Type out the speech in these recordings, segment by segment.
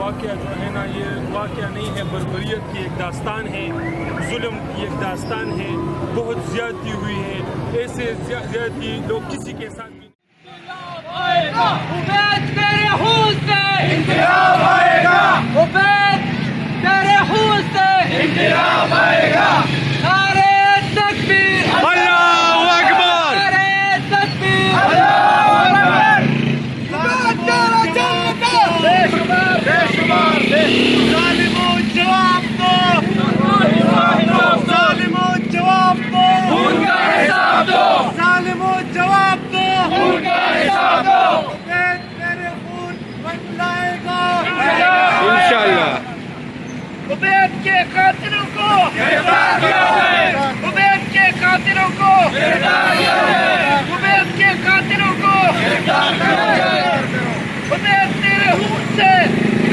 वाक़या जो है ना, ये वाक़या नहीं है, बर्बरियत की एक दास्तान है, जुल्म की एक दास्तान है। बहुत ज़्यादती हुई है, ऐसे ज़्यादती लोग किसी के साथ भी आएगा। उबैद तेरे खून से इंक़िलाब आएगा। उबैद तेरे खून से इंक़िलाब आएगा। नारे तकबीर अल्लाहु अकबर, नारे तकबीर अल्लाहु अकबर। उबैद तेरा जन्नत बेशुमार ज़ालिमों जवाब दो, ज़ालिमों जवाब दो, उनका हिसाब दो, ज़ालिमों जवाब दो, उनका हिसाब दो। उबैद तेरे खून बन लाएगा इंशाअल्लाह। उबैद के कातिलों को गिरफ्तार किया जाए, उबैद के कातिलों को गिरफ्तार किया जाए, उबैद के कातिलों को गिरफ्तार किया जाए। उबैद तेरे खून से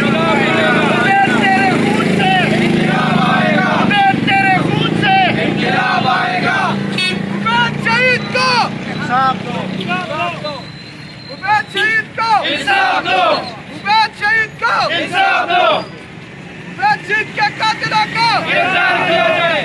उबैद तेरे खून से इंक़िलाब आएगा, उबैद तेरे खून से इंक़िलाब आएगा। उबैद शहीद को इंसाफ दो, उबैद शहीद को इंसाफ दो, उबैद शहीद को इंसाफ दो, उबैद शहीद के कातिलों को गिरफ्तार किया जाए।